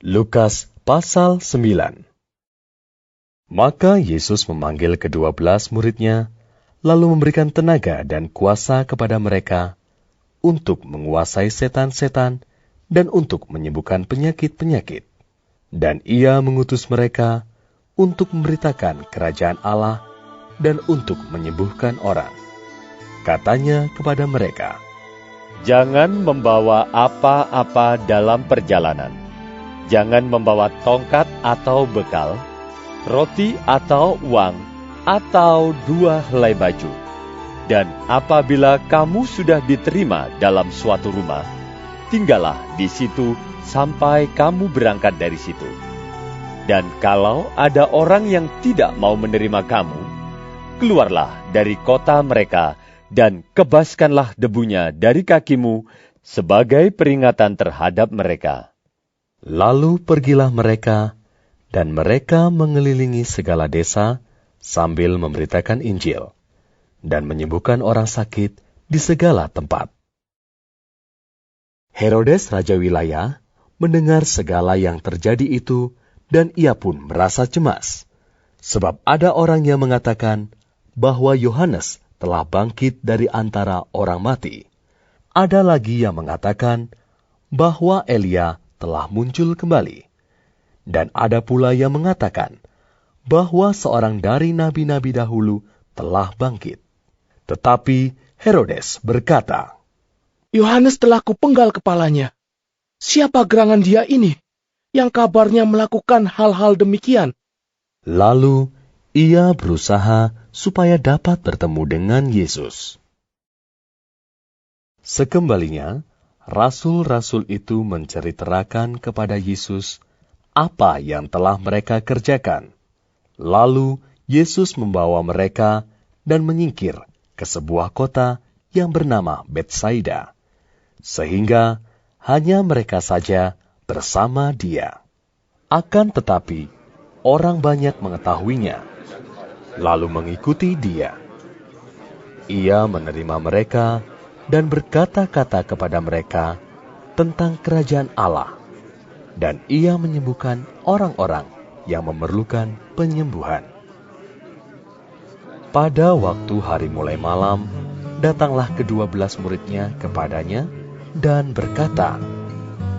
Lukas pasal 9. Maka Yesus memanggil ke-12 muridnya, lalu memberikan tenaga dan kuasa kepada mereka untuk menguasai setan-setan dan untuk menyembuhkan penyakit-penyakit. Dan ia mengutus mereka untuk memberitakan kerajaan Allah dan untuk menyembuhkan orang. Katanya kepada mereka, "Jangan membawa apa-apa dalam perjalanan. Jangan membawa tongkat atau bekal, roti atau uang, atau 2 helai baju. Dan apabila kamu sudah diterima dalam suatu rumah, tinggallah di situ sampai kamu berangkat dari situ. Dan kalau ada orang yang tidak mau menerima kamu, keluarlah dari kota mereka dan kebaskanlah debunya dari kakimu sebagai peringatan terhadap mereka." Lalu pergilah mereka, dan mereka mengelilingi segala desa sambil memberitakan Injil, dan menyembuhkan orang sakit di segala tempat. Herodes raja wilayah mendengar segala yang terjadi itu, dan ia pun merasa cemas, sebab ada orang yang mengatakan bahwa Yohanes telah bangkit dari antara orang mati. Ada lagi yang mengatakan bahwa Elia telah muncul kembali. Dan ada pula yang mengatakan bahwa seorang dari nabi-nabi dahulu telah bangkit. Tetapi Herodes berkata, Yohanes telah kupenggal kepalanya. Siapa gerangan dia ini, yang kabarnya melakukan hal-hal demikian? Lalu ia berusaha supaya dapat bertemu dengan Yesus. Sekembalinya, rasul-rasul itu menceritakan kepada Yesus apa yang telah mereka kerjakan. Lalu Yesus membawa mereka dan menyingkir ke sebuah kota yang bernama Betsaida, sehingga hanya mereka saja bersama dia. Akan tetapi, orang banyak mengetahuinya, lalu mengikuti dia. Ia menerima mereka dan berkata-kata kepada mereka tentang kerajaan Allah, dan ia menyembuhkan orang-orang yang memerlukan penyembuhan. Pada waktu hari mulai malam, datanglah ke-12 muridnya kepadanya dan berkata,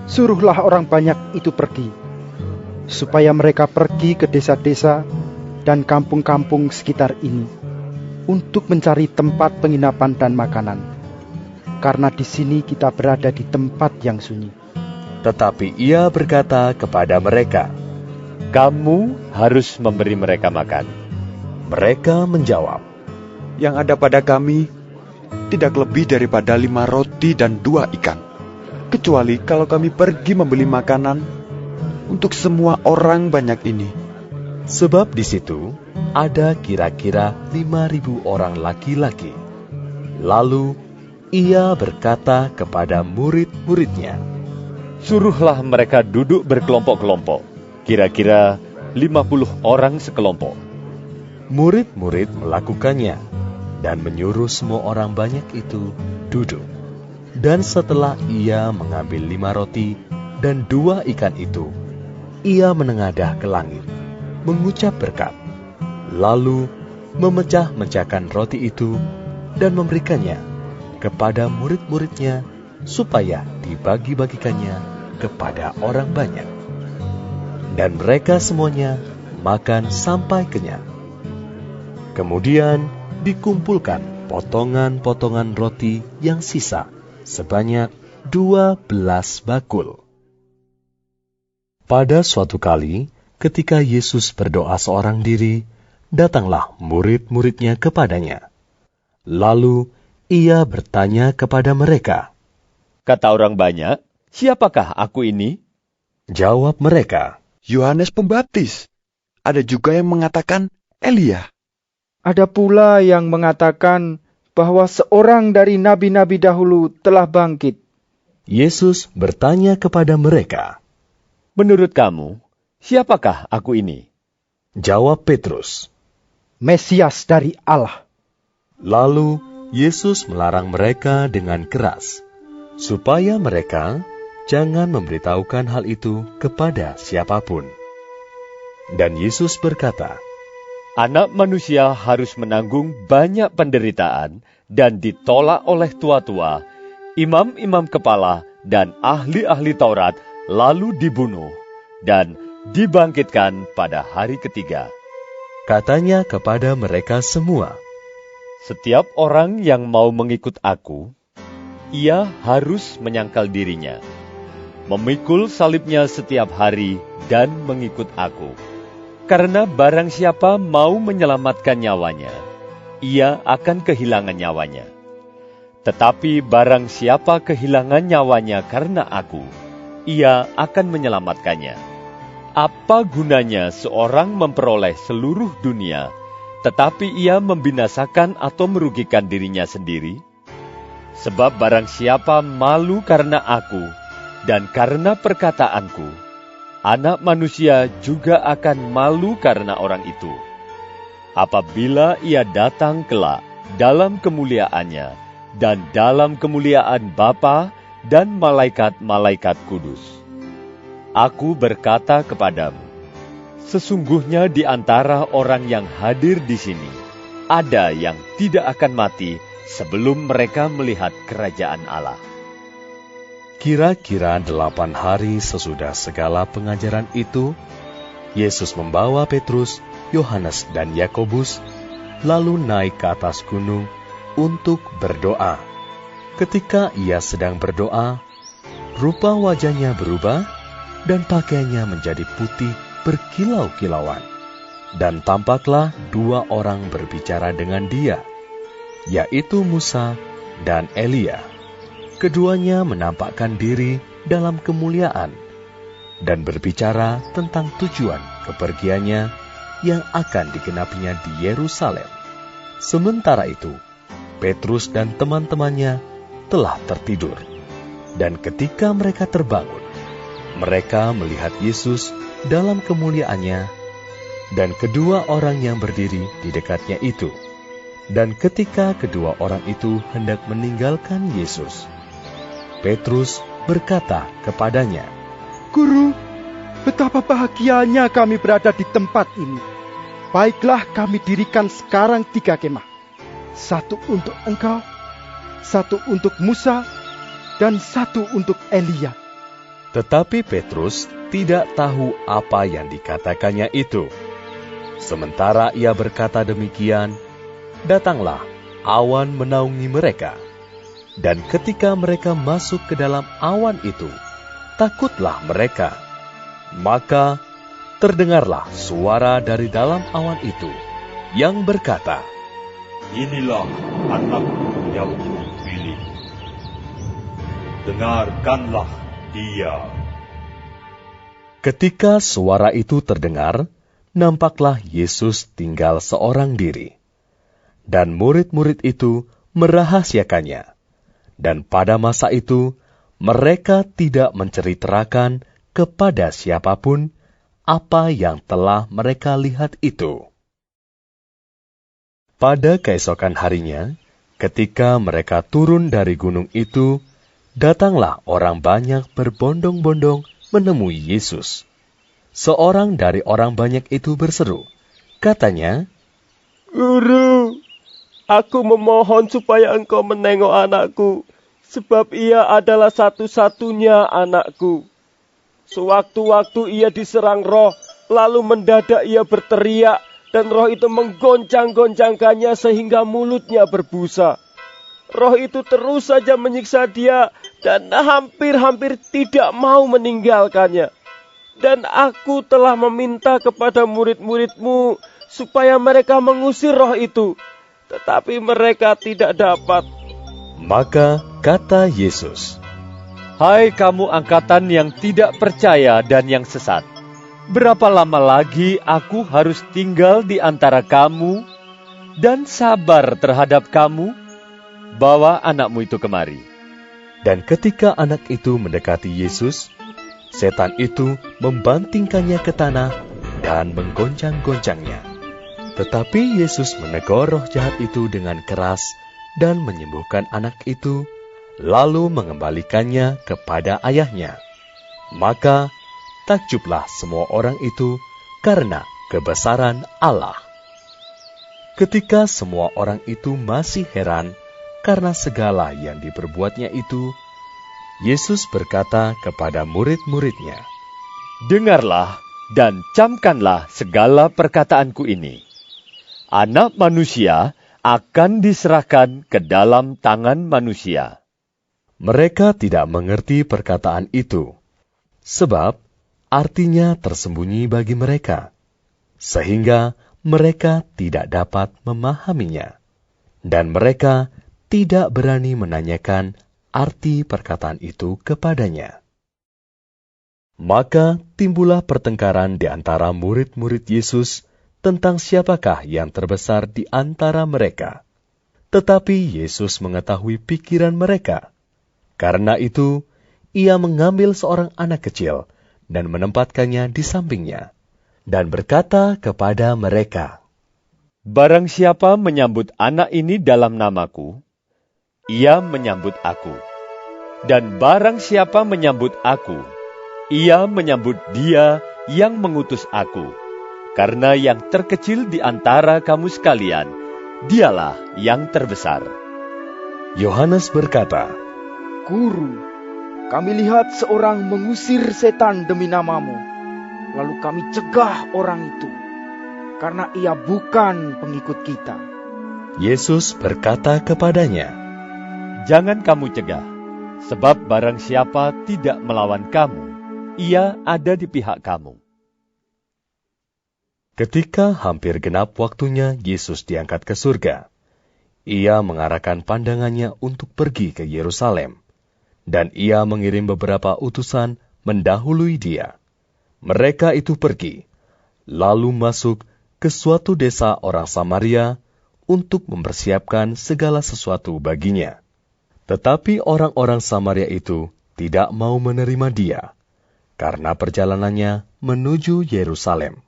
"Suruhlah orang banyak itu pergi, supaya mereka pergi ke desa-desa dan kampung-kampung sekitar ini untuk mencari tempat penginapan dan makanan, karena di sini kita berada di tempat yang sunyi." Tetapi ia berkata kepada mereka, "Kamu harus memberi mereka makan." Mereka menjawab, "Yang ada pada kami tidak lebih daripada 5 roti dan 2 ikan. Kecuali kalau kami pergi membeli makanan untuk semua orang banyak ini." Sebab di situ ada kira-kira 5.000 orang laki-laki. Lalu ia berkata kepada murid-muridnya, "Suruhlah mereka duduk berkelompok-kelompok, kira-kira 50 orang sekelompok." Murid-murid melakukannya dan menyuruh semua orang banyak itu duduk. Dan setelah ia mengambil 5 roti dan 2 ikan itu, ia menengadah ke langit, mengucap berkat, lalu memecah-mecahkan roti itu dan memberikannya kepada murid-muridnya supaya dibagi-bagikannya kepada orang banyak. Dan mereka semuanya makan sampai kenyang. Kemudian dikumpulkan potongan-potongan roti yang sisa sebanyak 12 bakul. Pada suatu kali, ketika Yesus berdoa seorang diri, datanglah murid-muridnya kepadanya. Lalu ia bertanya kepada mereka, Kata orang banyak, "Siapakah aku ini?" Jawab mereka, Yohanes Pembaptis. Ada juga yang mengatakan Elia. Ada pula yang mengatakan bahwa seorang dari nabi-nabi dahulu telah bangkit. Yesus bertanya kepada mereka. "Menurut kamu, siapakah aku ini?" Jawab Petrus. Mesias dari Allah. Lalu Yesus melarang mereka dengan keras, supaya mereka jangan memberitahukan hal itu kepada siapapun." Dan Yesus berkata, Anak manusia harus menanggung banyak penderitaan dan ditolak oleh tua-tua, imam-imam kepala, dan ahli-ahli Taurat, lalu dibunuh dan dibangkitkan pada hari ketiga. Katanya kepada mereka semua, Setiap orang yang mau mengikut aku, ia harus menyangkal dirinya, memikul salibnya setiap hari dan mengikut aku. Karena barang siapa mau menyelamatkan nyawanya, ia akan kehilangan nyawanya. Tetapi barang siapa kehilangan nyawanya karena aku, ia akan menyelamatkannya. Apa gunanya seorang memperoleh seluruh dunia, tetapi ia membinasakan atau merugikan dirinya sendiri? Sebab barang siapa malu karena aku dan karena perkataanku, Anak manusia juga akan malu karena orang itu. Apabila ia datang kelak dalam kemuliaannya dan dalam kemuliaan Bapa dan malaikat-malaikat kudus. Aku berkata kepadamu, sesungguhnya di antara orang yang hadir di sini, ada yang tidak akan mati sebelum mereka melihat kerajaan Allah. Kira-kira 8 hari sesudah segala pengajaran itu, Yesus membawa Petrus, Yohanes, dan Yakobus, lalu naik ke atas gunung untuk berdoa. Ketika ia sedang berdoa, rupa wajahnya berubah, dan pakaiannya menjadi putih berkilau-kilauan. Dan tampaklah 2 orang berbicara dengan dia, yaitu Musa dan Elia. Keduanya menampakkan diri dalam kemuliaan dan berbicara tentang tujuan kepergiannya yang akan digenapinya di Yerusalem. Sementara itu, Petrus dan teman-temannya telah tertidur. Dan ketika mereka terbangun, mereka melihat Yesus dalam kemuliaannya dan kedua orang yang berdiri di dekatnya itu. Dan ketika kedua orang itu hendak meninggalkan Yesus, Petrus berkata kepadanya, "Guru, betapa bahagianya kami berada di tempat ini. Baiklah kami dirikan sekarang 3 kemah. 1 untuk engkau, 1 untuk Musa, dan 1 untuk Elia." Tetapi Petrus tidak tahu apa yang dikatakannya itu. Sementara ia berkata demikian, datanglah awan menaungi mereka. Dan ketika mereka masuk ke dalam awan itu, takutlah mereka. Maka terdengarlah suara dari dalam awan itu yang berkata, "Inilah anakku yang kupilih. Dengarkanlah dia." Ketika suara itu terdengar, nampaklah Yesus tinggal seorang diri. Dan murid-murid itu merahasiakannya. Dan pada masa itu, mereka tidak menceritakan kepada siapapun apa yang telah mereka lihat itu. Pada keesokan harinya, ketika mereka turun dari gunung itu, datanglah orang banyak berbondong-bondong menemui Yesus. Seorang dari orang banyak itu berseru, katanya, "Guru, aku memohon supaya engkau menengok anakku, sebab ia adalah satu-satunya anakku. Sewaktu-waktu ia diserang roh, lalu mendadak ia berteriak, dan roh itu menggoncang-goncangkannya sehingga mulutnya berbusa. Roh itu terus saja menyiksa dia, dan hampir-hampir tidak mau meninggalkannya. Dan aku telah meminta kepada murid-muridmu, supaya mereka mengusir roh itu, tetapi mereka tidak dapat." Maka kata Yesus, Hai kamu angkatan yang tidak percaya dan yang sesat, berapa lama lagi aku harus tinggal di antara kamu dan sabar terhadap kamu? Bawa anakmu itu kemari. Dan ketika anak itu mendekati Yesus, setan itu membantingkannya ke tanah dan menggoncang-goncangnya. Tetapi Yesus menegur roh jahat itu dengan keras dan menyembuhkan anak itu, lalu mengembalikannya kepada ayahnya. Maka takjublah semua orang itu karena kebesaran Allah. Ketika semua orang itu masih heran karena segala yang diperbuatnya itu, Yesus berkata kepada murid-muridnya, "Dengarlah dan camkanlah segala perkataanku ini. Anak manusia akan diserahkan ke dalam tangan manusia." Mereka tidak mengerti perkataan itu, sebab artinya tersembunyi bagi mereka, sehingga mereka tidak dapat memahaminya, dan mereka tidak berani menanyakan arti perkataan itu kepadanya. Maka timbullah pertengkaran di antara murid-murid Yesus tentang siapakah yang terbesar di antara mereka. Tetapi Yesus mengetahui pikiran mereka. Karena itu, ia mengambil seorang anak kecil dan menempatkannya di sampingnya, dan berkata kepada mereka, "Barang siapa menyambut anak ini dalam namaku, ia menyambut aku. Dan barang siapa menyambut aku, ia menyambut Dia yang mengutus aku. Karena yang terkecil di antara kamu sekalian, dialah yang terbesar." Yohanes berkata, Guru, kami lihat seorang mengusir setan demi namamu, lalu kami cegah orang itu, karena ia bukan pengikut kita. Yesus berkata kepadanya, "Jangan kamu cegah, sebab barang siapa tidak melawan kamu, ia ada di pihak kamu." Ketika hampir genap waktunya Yesus diangkat ke surga, ia mengarahkan pandangannya untuk pergi ke Yerusalem, dan ia mengirim beberapa utusan mendahului dia. Mereka itu pergi, lalu masuk ke suatu desa orang Samaria untuk mempersiapkan segala sesuatu baginya. Tetapi orang-orang Samaria itu tidak mau menerima dia, karena perjalanannya menuju Yerusalem.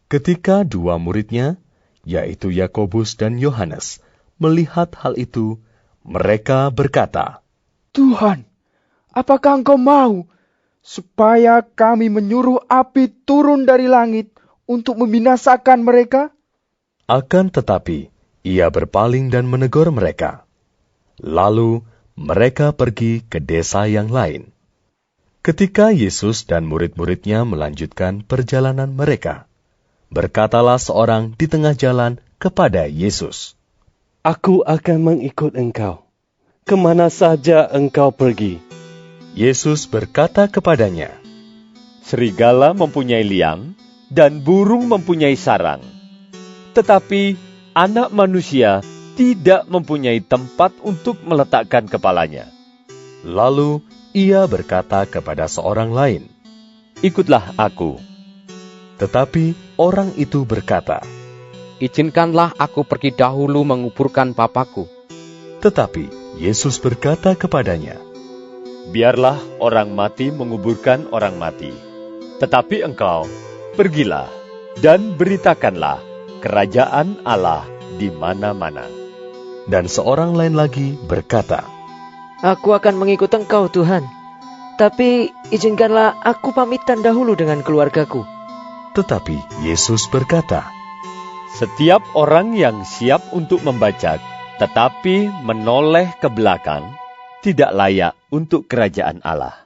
Ketika dua muridnya, yaitu Yakobus dan Yohanes, melihat hal itu, mereka berkata, Tuhan, apakah Engkau mau supaya kami menyuruh api turun dari langit untuk membinasakan mereka? Akan tetapi, ia berpaling dan menegur mereka. Lalu, mereka pergi ke desa yang lain. Ketika Yesus dan murid-muridnya melanjutkan perjalanan mereka, berkatalah seorang di tengah jalan kepada Yesus, Aku akan mengikut engkau, kemana saja engkau pergi. Yesus berkata kepadanya, Serigala mempunyai liang, dan burung mempunyai sarang. Tetapi anak manusia tidak mempunyai tempat untuk meletakkan kepalanya. Lalu ia berkata kepada seorang lain, Ikutlah aku. Tetapi orang itu berkata, Izinkanlah aku pergi dahulu menguburkan Bapakku. Tetapi Yesus berkata kepadanya, Biarlah orang mati menguburkan orang mati. Tetapi engkau, pergilah dan beritakanlah kerajaan Allah di mana-mana. Dan seorang lain lagi berkata, Aku akan mengikut engkau, Tuhan. Tapi izinkanlah aku pamitan dahulu dengan keluargaku. Tetapi Yesus berkata, Setiap orang yang siap untuk membajak, tetapi menoleh ke belakang, tidak layak untuk kerajaan Allah.